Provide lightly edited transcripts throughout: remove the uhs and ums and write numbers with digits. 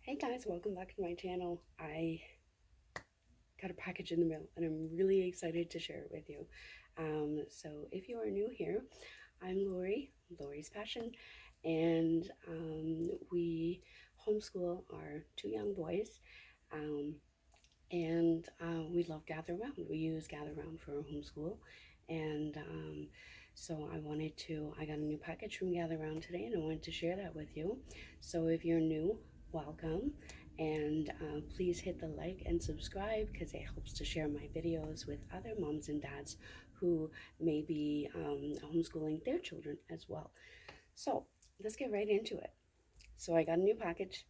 Hey guys, welcome back to my channel. I got a package in the mail and I'm really excited to share it with you. So if you are new here, I'm Lori's Passion, and we homeschool our two young boys, um, and we love Gather Round. We use Gather Round for our homeschool, and so I got a new package from Gather Round today, and I wanted to share that with you. So if you're new, welcome, and please hit the like and subscribe because it helps to share my videos with other moms and dads who may be homeschooling their children as well. So let's get right into it. So I got a new package.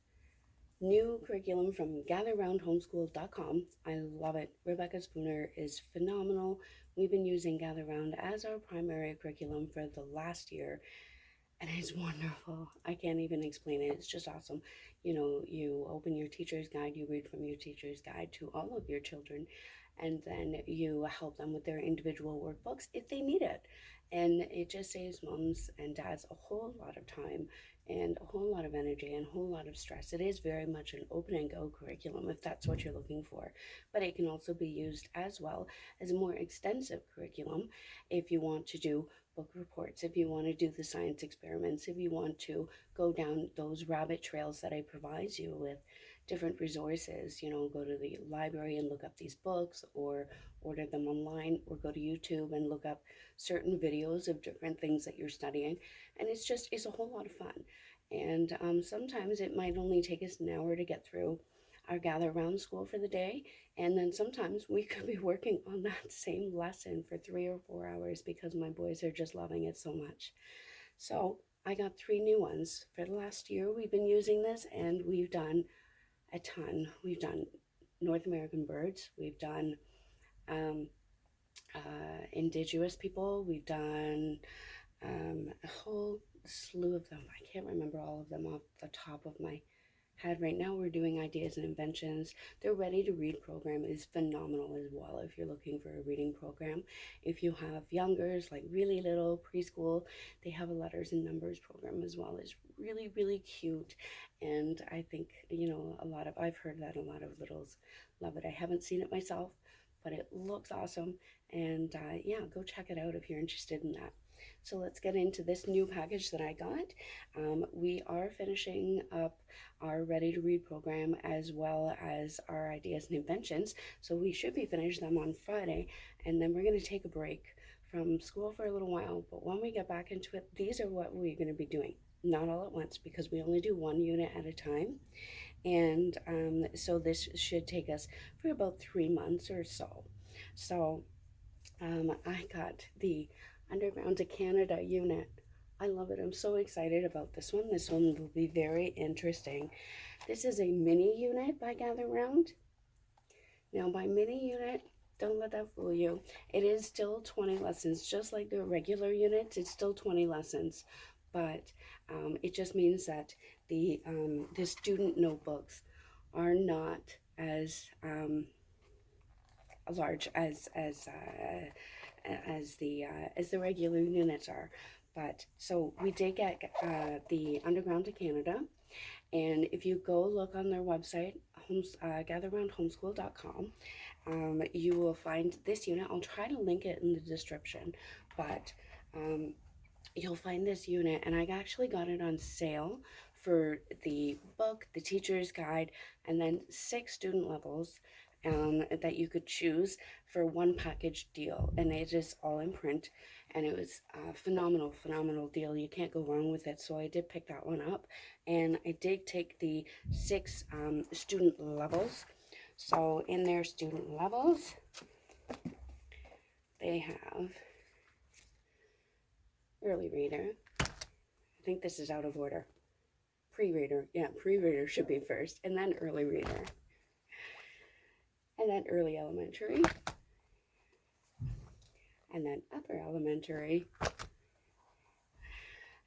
New curriculum from gatherroundhomeschool.com. I love it. Rebecca Spooner is phenomenal. We've been using Gather Round as our primary curriculum for the last year, and it's wonderful. I can't even explain it. It's just awesome. You know, you open your teacher's guide, you read from your teacher's guide to all of your children, and then you help them with their individual workbooks if they need it. And it just saves moms and dads a whole lot of time and a whole lot of energy and a whole lot of stress. It is very much an open and go curriculum if that's what you're looking for, but it can also be used as well as a more extensive curriculum if you want to do book reports, if you want to do the science experiments, if you want to go down those rabbit trails that I provide you with different resources, go to the library and look up these books, or order them online, or go to YouTube and look up certain videos of different things that you're studying. And it's a whole lot of fun. And sometimes it might only take us an hour to get through our gather round school for the day, and then sometimes we could be working on that same lesson for 3 or 4 hours because my boys are just loving it so much. So I got 3 new ones. For the last year, we've been using this, and we've done a ton. We've done North American birds. We've done um, indigenous people. We've done a whole slew of them. I can't remember all of them off the top of my head right now. We're doing ideas and inventions. Their ready to read program is phenomenal as well if you're looking for a reading program. If you have youngers, like really little preschool, they have a letters and numbers program as well. It's really, really cute. And I think, I've heard that a lot of littles love it. I haven't seen it myself, but it looks awesome. And yeah, go check it out if you're interested in that. So let's get into this new package that I got. We are finishing up our Ready to Read program as well as our ideas and inventions. So we should be finished them on Friday, and then we're going to take a break from school for a little while. But when we get back into it, these are what we're going to be doing. Not all at once, because we only do one unit at a time. And so this should take us for about 3 months or so. So I got the Underground to Canada unit. I love it. I'm so excited about this one. This one will be very interesting. This is a mini unit by Gather Round. Now, by mini unit, don't let that fool you. It is still 20 lessons, just like the regular units. It's still 20 lessons, but it just means that the student notebooks are not as large as the regular units are. But so we did get the Underground to Canada, and if you go look on their website, gatherroundhomeschool.com, you will find this unit. I'll try to link it in the description, but you'll find this unit, and I actually got it on sale for the book, the teacher's guide, and then 6 student levels that you could choose for one package deal, and it is all in print, and it was a phenomenal deal. You can't go wrong with it. So I did pick that one up, and I did take the 6 student levels. So in their student levels, they have early reader. I think this is out of order. Pre-reader, yeah, pre-reader should be first, and then early reader, and then early elementary, and then upper elementary,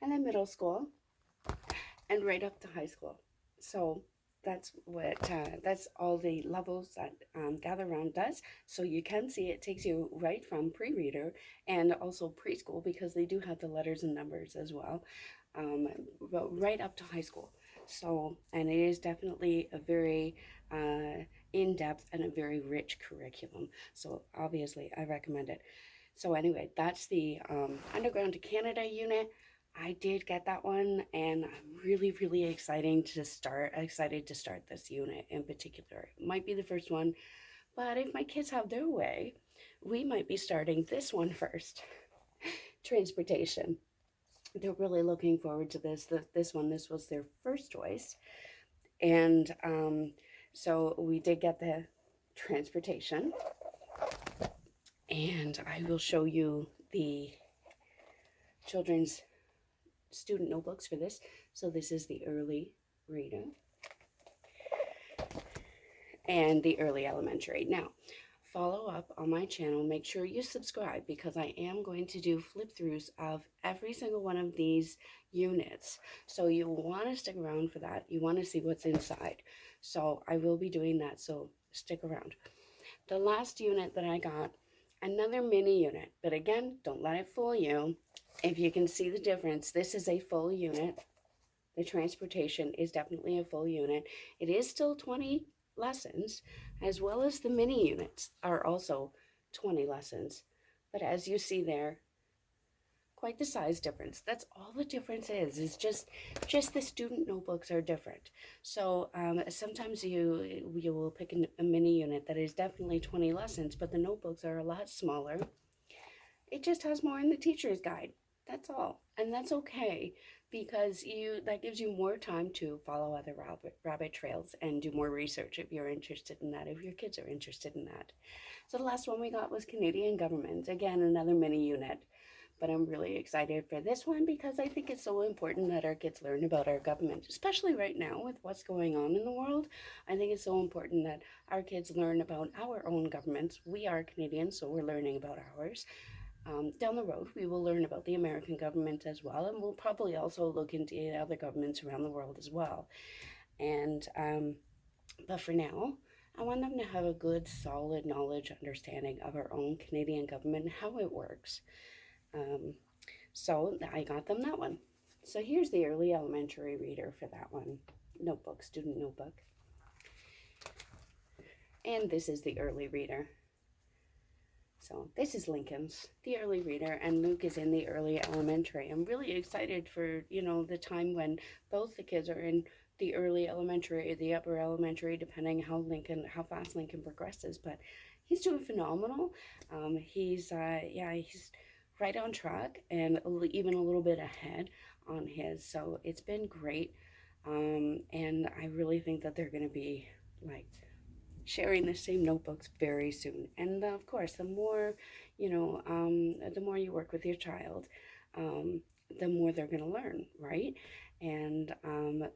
and then middle school, and right up to high school. So that's all the levels that Gather Round does. So you can see it takes you right from pre-reader and also preschool, because they do have the letters and numbers as well, but right up to high school. So, and it is definitely a very in-depth and a very rich curriculum. So obviously I recommend it. So anyway, that's the Underground to Canada unit. I did get that one, and I'm really excited to start this unit in particular. It might be the first one, but if my kids have their way, we might be starting this one first. Transportation. They're really looking forward to this. This was their first choice, and so we did get the transportation, and I will show you the children's student notebooks for this. So this is the early reader and the early elementary. Now, follow up on my channel. Make sure you subscribe because I am going to do flip throughs of every single one of these units. So you want to stick around for that. You want to see what's inside. So I will be doing that. So stick around. The last unit that I got, another mini unit, but again, don't let it fool you. If you can see the difference, this is a full unit. The transportation is definitely a full unit. It is still 20 lessons, as well as the mini units are also 20 lessons. But as you see there, quite the size difference. That's all the difference is just the student notebooks are different. So sometimes you will pick a mini unit that is definitely 20 lessons, but the notebooks are a lot smaller. It just has more in the teacher's guide. That's all. And that's okay because that gives you more time to follow other rabbit trails and do more research if you're interested in that, if your kids are interested in that. So the last one we got was Canadian government. Again, another mini unit. But I'm really excited for this one because I think it's so important that our kids learn about our government, especially right now with what's going on in the world. I think it's so important that our kids learn about our own governments. We are Canadians, so we're learning about ours. Down the road, we will learn about the American government as well, and we'll probably also look into other governments around the world as well. And but for now, I want them to have a good, solid knowledge, understanding of our own Canadian government and how it works. So I got them that one. So here's the early elementary reader for that one. Notebook, student notebook. And this is the early reader. So this is Lincoln's, the early reader, and Luke is in the early elementary. I'm really excited for, the time when both the kids are in the early elementary or the upper elementary, depending how fast Lincoln progresses. But he's doing phenomenal. He's right on track and even a little bit ahead on his. So it's been great. And I really think that they're going to be sharing the same notebooks very soon. And of course, the more the more you work with your child, the more they're going to learn, right? And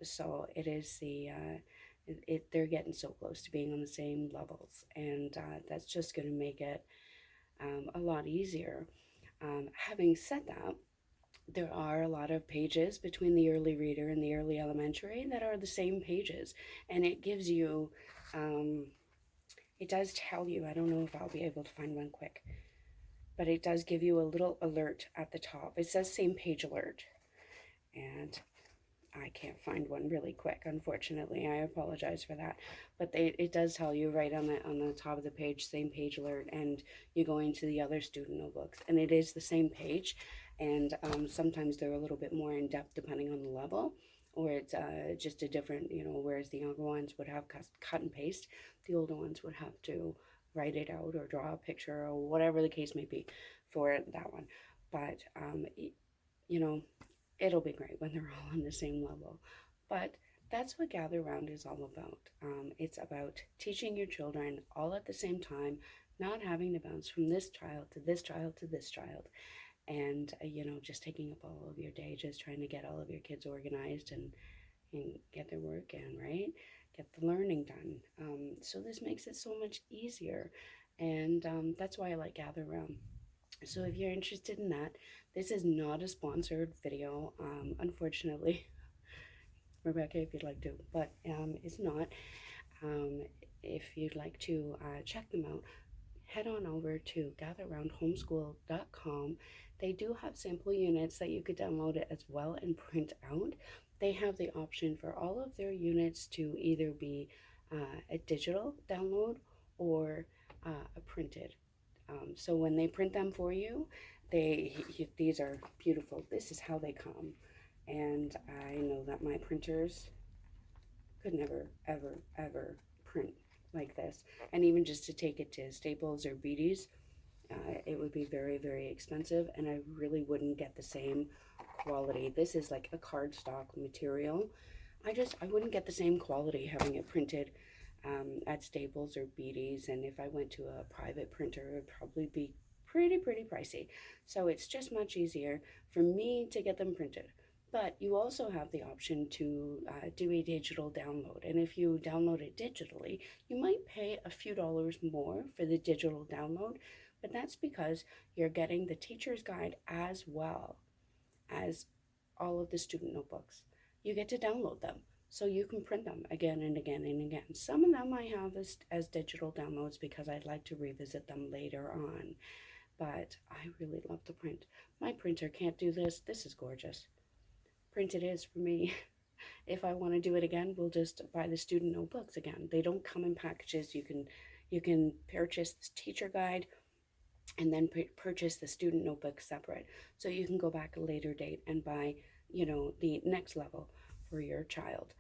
so it is they're getting so close to being on the same levels, and that's just going to make it a lot easier. Having said that, there are a lot of pages between the early reader and the early elementary that are the same pages, and it gives you it does tell you, I don't know if I'll be able to find one quick, but it does give you a little alert at the top. It says same page alert, and I can't find one really quick, unfortunately. I apologize for that, but it does tell you right on the top of the page, same page alert, and you go into the other student notebooks, and it is the same page, and sometimes they're a little bit more in depth depending on the level, or it's just a different, whereas the younger ones would have cut and paste, the older ones would have to write it out or draw a picture or whatever the case may be for that one. But, it'll be great when they're all on the same level. But that's what Gather Round is all about. It's about teaching your children all at the same time, not having to bounce from this child to this child to this child. And, just taking up all of your day, just trying to get all of your kids organized and get their work in, right? Get the learning done. So this makes it so much easier. And that's why I like Gather Round. So if you're interested in that, this is not a sponsored video, unfortunately. Rebecca, if you'd like to, but it's not. If you'd like to check them out, head on over to gatherroundhomeschool.com. They do have sample units that you could download it as well and print out. they have the option for all of their units to either be a digital download or a printed. So when they print them for you, these are beautiful. This is how they come. And I know that my printers could never, ever, ever print like this. And even just to take it to Staples or Beatty's, it would be very, very expensive, and I really wouldn't get the same quality. This is like a cardstock material. I wouldn't get the same quality having it printed at Staples or Beatty's, and if I went to a private printer, it would probably be pretty pricey. So it's just much easier for me to get them printed. But you also have the option to do a digital download. And if you download it digitally, you might pay a few dollars more for the digital download, but that's because you're getting the teacher's guide as well as all of the student notebooks. You get to download them so you can print them again and again and again. Some of them I have as digital downloads because I'd like to revisit them later on, but I really love the print. My printer can't do this. This is gorgeous. Print it is for me. If I want to do it again, we'll just buy the student notebooks again. They don't come in packages. You can purchase this teacher guide and then purchase the student notebook separate. So you can go back a later date and buy, the next level for your child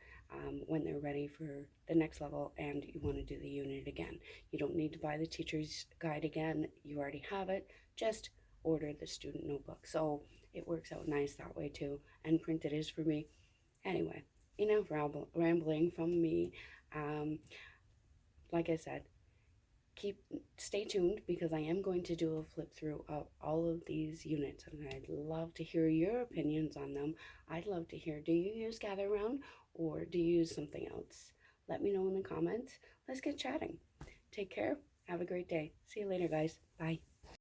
when they're ready for the next level and you want to do the unit again. You don't need to buy the teacher's guide again. You already have it. Just order the student notebook. So it works out nice that way too. And print it is for me. Anyway, enough rambling from me. Like I said, stay tuned because I am going to do a flip through of all of these units and I'd love to hear your opinions on them. I'd love to hear, do you use Gather Round or do you use something else? Let me know in the comments. Let's get chatting. Take care. Have a great day. See you later, guys. Bye.